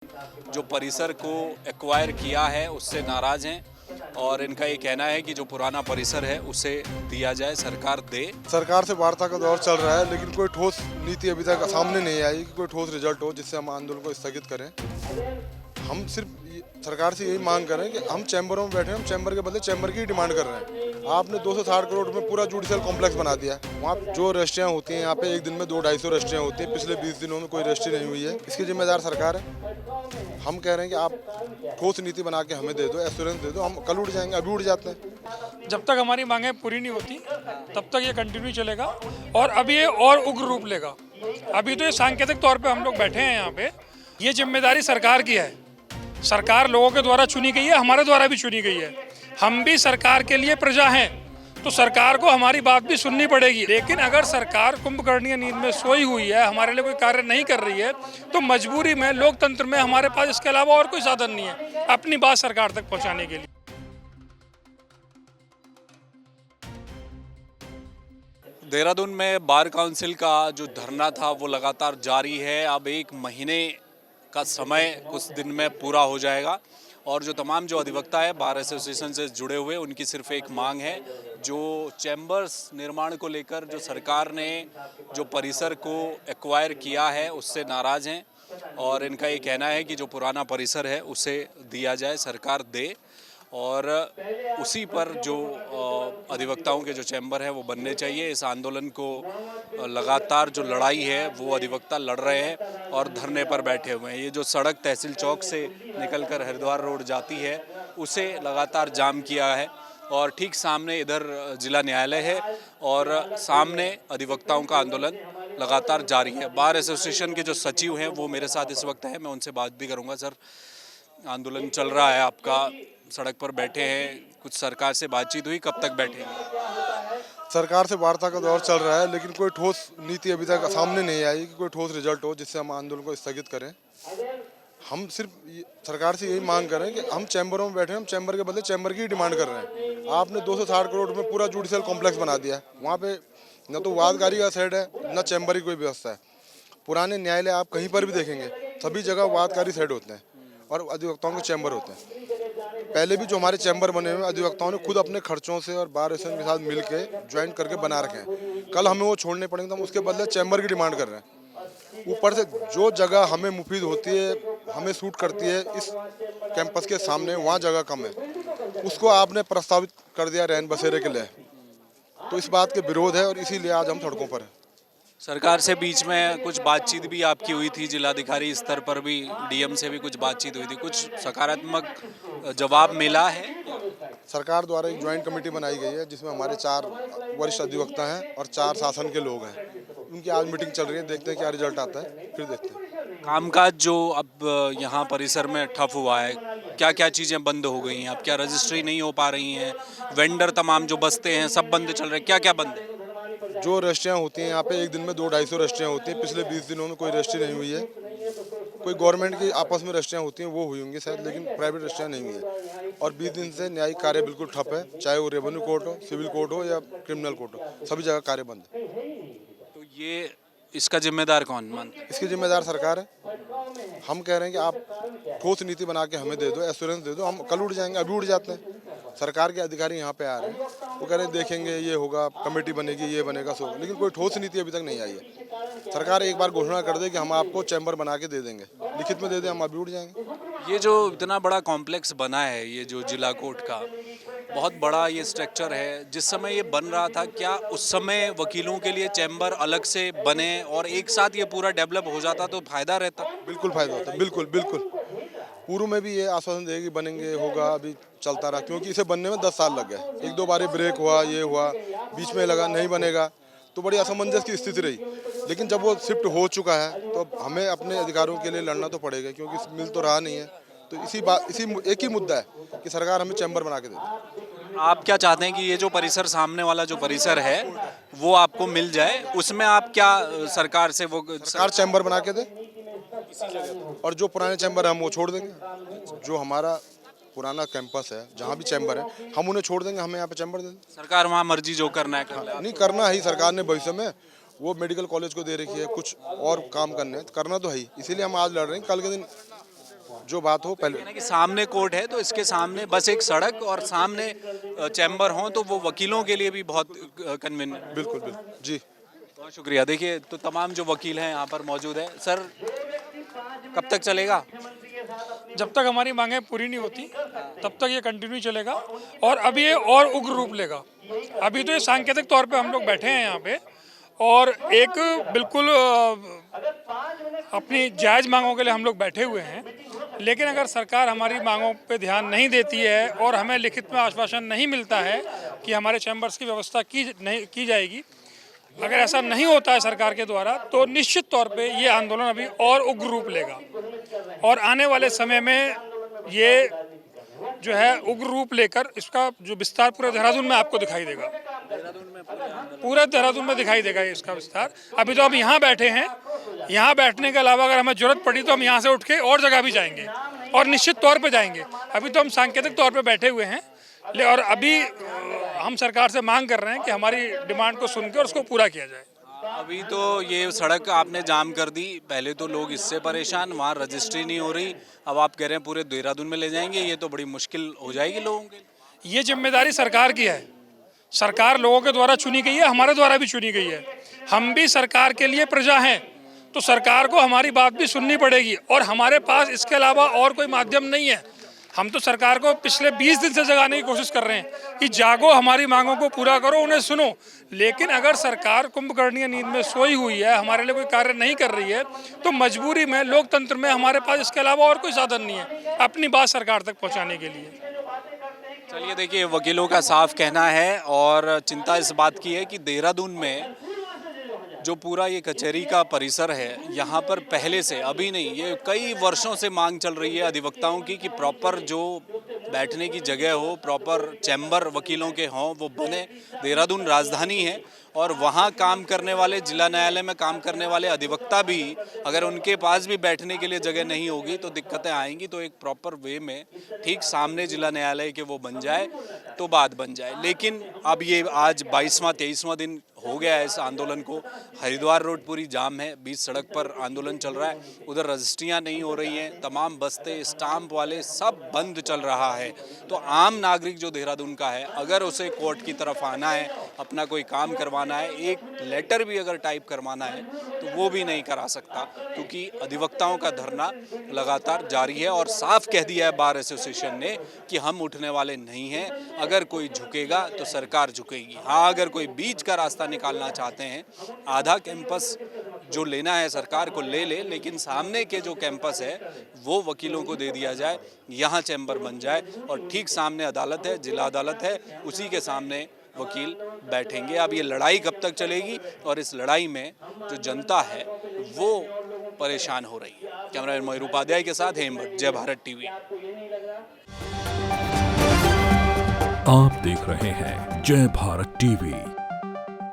जो परिसर को एक्वायर किया है उससे नाराज हैं और इनका ये कहना है कि जो पुराना परिसर है उसे दिया जाए, सरकार दे। सरकार से वार्ता का दौर चल रहा है, लेकिन कोई ठोस नीति अभी तक सामने नहीं आई कि कोई ठोस रिजल्ट हो जिससे हम आंदोलन को स्थगित करें। हम सिर्फ सरकार से यही मांग कर रहे हैं कि हम चैम्बरों में बैठे हैं, हम चैम्बर के बदले चैम्बर की डिमांड कर रहे हैं। आपने 260 करोड़ में पूरा जुडिशियल कॉम्प्लेक्स बना दिया है। वहाँ जो रजिस्ट्रियाँ होती हैं, यहाँ पे एक दिन में 200-250 रजिस्ट्रियाँ होती हैं। पिछले 20 दिनों में कोई रजिस्ट्री नहीं हुई है। इसकी जिम्मेदार सरकार है। हम कह रहे हैं कि आप ठोस नीति बना के हमें दे दो, एश्योरेंस दे दो। हम कल उठ जाएंगे, अभी उठ जाते हैं। जब तक हमारी मांगें पूरी नहीं होती तब तक ये कंटिन्यू चलेगा और अभी ये और उग्र रूप लेगा। अभी तो ये सांकेतिक तौर पे हम लोग बैठे हैं यहाँ पे। ये जिम्मेदारी सरकार की है। सरकार लोगों के द्वारा चुनी गई है, हमारे द्वारा भी चुनी गई है। हम भी सरकार के लिए प्रजा हैं, तो सरकार को हमारी बात भी सुननी पड़ेगी। लेकिन अगर सरकार कुंभकर्णीय नींद में सोई हुई है, हमारे लिए कोई कार्य नहीं कर रही है, तो मजबूरी में लोकतंत्र में हमारे पास इसके अलावा और कोई साधन नहीं है अपनी बात सरकार तक पहुँचाने के लिए। देहरादून में बार काउंसिल का जो धरना था वो लगातार जारी है। अब 1 महीने का समय कुछ दिन में पूरा हो जाएगा और जो तमाम जो अधिवक्ता है बार एसोसिएशन से जुड़े हुए, उनकी सिर्फ एक मांग है। जो चैम्बर्स निर्माण को लेकर जो सरकार ने जो परिसर को एक्वायर किया है उससे नाराज़ हैं और इनका ये कहना है कि जो पुराना परिसर है उसे दिया जाए, सरकार दे। और उसी पर जो अधिवक्ताओं के जो चैम्बर है वो बनने चाहिए। इस आंदोलन को लगातार जो लड़ाई है वो अधिवक्ता लड़ रहे हैं और धरने पर बैठे हुए हैं। ये जो सड़क तहसील चौक से निकलकर हरिद्वार रोड जाती है उसे लगातार जाम किया है और ठीक सामने इधर जिला न्यायालय है और सामने अधिवक्ताओं का आंदोलन लगातार जारी है। बार एसोसिएशन के जो सचिव हैं वो मेरे साथ इस वक्त हैं, मैं उनसे बात भी करूँगा। सर, आंदोलन चल रहा है आपका, सड़क पर बैठे हैं, कुछ सरकार से बातचीत हुई, कब तक बैठेंगे? सरकार से वार्ता का दौर चल रहा है, लेकिन कोई ठोस नीति अभी तक सामने नहीं आई कि कोई ठोस रिजल्ट हो जिससे हम आंदोलन को स्थगित करें। हम सिर्फ सरकार से यही मांग कर रहे हैं कि हम चैम्बरों में बैठे हैं, हम चैम्बर के बदले चैम्बर की डिमांड कर रहे हैं। आपने 260 करोड़ में पूरा जुडिशियल कॉम्प्लेक्स बना दिया है। वहाँ पे न तो वादकारी का साइड है, न चैम्बर की कोई व्यवस्था है। पुराने न्यायालय आप कहीं पर भी देखेंगे, सभी जगह वादकारी साइड होते हैं और अधिवक्ताओं के चैम्बर होते हैं। पहले भी जो हमारे चैम्बर बने हुए अधिवक्ताओं ने खुद अपने खर्चों से और बार एसोसिएशन के साथ मिलके ज्वाइन करके बना रखे हैं। कल हमें वो छोड़ने पड़ेंगे तो हम उसके बदले चैम्बर की डिमांड कर रहे हैं। ऊपर से जो जगह हमें मुफीद होती है, हमें सूट करती है इस कैंपस के सामने, वहाँ जगह कम है, उसको आपने प्रस्तावित कर दिया रैन बसेरे के लिए। तो इस बात के विरोध है और इसीलिए आज हम सड़कों पर हैं। सरकार से बीच में कुछ बातचीत भी आपकी हुई थी, जिलाधिकारी स्तर पर भी, डीएम से भी कुछ बातचीत हुई थी, कुछ सकारात्मक जवाब मिला है? सरकार द्वारा एक ज्वाइंट कमेटी बनाई गई है जिसमें हमारे 4 वरिष्ठ अधिवक्ता हैं और 4 शासन के लोग हैं। उनकी आज मीटिंग चल रही है, देखते हैं क्या रिजल्ट आता है, फिर देखते हैं। कामकाज जो अब यहाँ परिसर में ठप हुआ है, क्या क्या चीज़ें बंद हो गई हैं? अब क्या रजिस्ट्री नहीं हो पा रही हैं? वेंडर तमाम जो बसते हैं सब बंद चल रहे हैं, क्या क्या बंद है? जो रजिस्ट्रियाँ होती हैं यहाँ पे एक दिन में 200-250 रजिस्ट्रियाँ होती हैं। पिछले 20 दिनों में कोई रजिस्ट्री नहीं हुई है। कोई गवर्नमेंट की आपस में रजिस्ट्रियाँ होती हैं वो हुई होंगी शायद, लेकिन प्राइवेट रजिस्ट्रियाँ नहीं हुई है। और 20 दिन से न्यायिक कार्य बिल्कुल ठप है, चाहे वो रेवेन्यू कोर्ट हो, सिविल कोर्ट हो या क्रिमिनल कोर्ट हो, सभी जगह कार्य बंद है। तो ये इसका जिम्मेदार कौन मानता है? इसकी जिम्मेदार सरकार है। हम कह रहे हैं कि आप ठोस नीति बना के हमें दे दो, एश्योरेंस दे दो। हम कल उठ जाएंगे, अभी उठ जाते हैं। सरकार के अधिकारी यहाँ पे आ रहे हैं, वो कह रहे हैं देखेंगे, ये होगा, कमेटी बनेगी, ये बनेगा, सो, लेकिन कोई ठोस नीति अभी तक नहीं आई है। सरकार एक बार घोषणा कर दे कि हम आपको चैम्बर बना के दे देंगे, लिखित में दे दें, हम अभी उठ जाएंगे। ये जो इतना बड़ा कॉम्प्लेक्स बना है, ये जो जिला कोर्ट का बहुत बड़ा ये स्ट्रक्चर है, जिस समय ये बन रहा था, क्या उस समय वकीलों के लिए चैम्बर अलग से बने और एक साथ ये पूरा डेवलप हो जाता तो फायदा रहता? बिल्कुल फायदा होता, बिल्कुल बिल्कुल। पूर्व में भी ये आश्वासन देगी बनेंगे, होगा, अभी चलता रहा, क्योंकि इसे बनने में 10 साल लग गए। 1-2 बार ब्रेक हुआ, ये हुआ, बीच में लगा नहीं बनेगा, तो बड़ी असमंजस की स्थिति रही। लेकिन जब वो शिफ्ट हो चुका है तो हमें अपने अधिकारों के लिए लड़ना तो पड़ेगा, क्योंकि मिल तो रहा नहीं है। तो इसी एक ही मुद्दा है कि सरकार हमें चैम्बर बना के दे दे। आप क्या चाहते हैं कि ये जो परिसर, सामने वाला जो परिसर है वो आपको मिल जाए? उसमें आप क्या सरकार से वो सरकार चैम्बर बना के दे और जो पुराने चैम्बर है हम वो छोड़ देंगे। जो हमारा पुराना कैंपस है, जहाँ भी चैम्बर है, हम उन्हें छोड़ देंगे, हमें यहाँ पे चैम्बर दे दें। सरकार वहाँ मर्जी जो करना है कर ले। नहीं करना ही सरकार ने भविष्य में, वो मेडिकल कॉलेज को दे रखी है, कुछ और काम करने हैं, करना तो है ही। इसीलिए हम आज लड़ रहे हैं, कल के दिन जो बात हो पहले। यानी कि सामने कोर्ट है तो इसके सामने बस एक सड़क और सामने चैम्बर हो तो वो वकीलों के लिए भी बहुत कन्वीनियंट। बिल्कुल बिल्कुल जी। बहुत शुक्रिया। देखिए तो तमाम जो वकील हैं यहाँ पर मौजूद है। सर कब तक चलेगा? जब तक हमारी मांगें पूरी नहीं होती तब तक ये कंटिन्यू चलेगा और अभी ये और उग्र रूप लेगा। अभी तो ये सांकेतिक तौर पे हम लोग बैठे हैं यहाँ पे और एक बिल्कुल अपनी जायज़ मांगों के लिए हम लोग बैठे हुए हैं, लेकिन अगर सरकार हमारी मांगों पे ध्यान नहीं देती है और हमें लिखित में आश्वासन नहीं मिलता है कि हमारे चैम्बर्स की व्यवस्था की जाएगी, अगर ऐसा नहीं होता है सरकार के द्वारा तो निश्चित तौर पे ये आंदोलन अभी और उग्र रूप लेगा और आने वाले समय में ये जो है उग्र रूप लेकर इसका जो विस्तार पूरे देहरादून में आपको दिखाई देगा। पूरे देहरादून में दिखाई देगा ये इसका विस्तार। अभी तो हम यहाँ बैठे हैं, यहाँ बैठने के अलावा अगर हमें जरूरत पड़ी तो हम यहाँ से उठ के और जगह भी जाएंगे और निश्चित तौर पे जाएंगे। अभी तो हम सांकेतिक तौर पे बैठे हुए हैं और अभी हम सरकार से मांग कर रहे हैं कि हमारी डिमांड को सुन के और उसको पूरा किया जाए। अभी तो ये सड़क आपने जाम कर दी, पहले तो लोग इससे परेशान, वहाँ रजिस्ट्री नहीं हो रही, अब आप कह रहे हैं पूरे देहरादून में ले जाएंगे, ये तो बड़ी मुश्किल हो जाएगी लोगों के लिए। ये जिम्मेदारी सरकार की है। सरकार लोगों के द्वारा चुनी गई है, हमारे द्वारा भी चुनी गई है। हम भी सरकार के लिए प्रजा हैं तो सरकार को हमारी बात भी सुननी पड़ेगी और हमारे पास इसके अलावा और कोई माध्यम नहीं है। हम तो सरकार को पिछले 20 दिन से जगाने की कोशिश कर रहे हैं कि जागो, हमारी मांगों को पूरा करो, उन्हें सुनो। लेकिन अगर सरकार कुंभकर्णीय नींद में सोई हुई है, हमारे लिए कोई कार्य नहीं कर रही है, तो मजबूरी में लोकतंत्र में हमारे पास इसके अलावा और कोई साधन नहीं है अपनी बात सरकार तक पहुंचाने के लिए। चलिए देखिए, वकीलों का साफ कहना है और चिंता इस बात की है कि देहरादून में जो पूरा ये कचहरी का परिसर है, यहाँ पर पहले से, अभी नहीं, ये कई वर्षों से मांग चल रही है अधिवक्ताओं की कि प्रॉपर जो बैठने की जगह हो, प्रॉपर चैम्बर वकीलों के हों, वो बने। देहरादून राजधानी है और वहाँ काम करने वाले, जिला न्यायालय में काम करने वाले अधिवक्ता भी अगर उनके पास भी बैठने के लिए जगह नहीं होगी तो दिक्कतें आएंगी। तो एक प्रॉपर वे में ठीक सामने जिला न्यायालय के वो बन जाए तो बात बन जाए। लेकिन अब ये आज 22वां 23वां दिन हो गया है इस आंदोलन को। हरिद्वार रोड पूरी जाम है, बीच सड़क पर आंदोलन चल रहा है, उधर रजिस्ट्रियाँ नहीं हो रही हैं, तमाम बस्ते, स्टाम्प वाले सब बंद चल रहा है। तो आम नागरिक जो देहरादून का है, अगर उसे कोर्ट की तरफ आना है, अपना कोई काम करवाना है, एक लेटर भी अगर टाइप करवाना है तो वो भी नहीं करा सकता, क्योंकि अधिवक्ताओं का धरना लगातार जारी है। और साफ कह दिया है बार एसोसिएशन ने कि हम उठने वाले नहीं हैं, अगर कोई झुकेगा तो सरकार झुकेगी। हाँ, अगर कोई बीच का रास्ता निकालना चाहते हैं, आधा कैंपस जो लेना है सरकार को ले ले, लेकिन सामने के जो कैंपस है वो वकीलों को दे दिया जाए, यहाँ चैम्बर बन जाए और ठीक सामने अदालत है, जिला अदालत है, उसी के सामने वकील बैठेंगे। अब ये लड़ाई कब तक चलेगी और इस लड़ाई में जो जनता है वो परेशान हो रही है। कैमरामैन मयूर उपाध्याय के साथ हेमंत, जय भारत टीवी। आप देख रहे हैं जय भारत टीवी।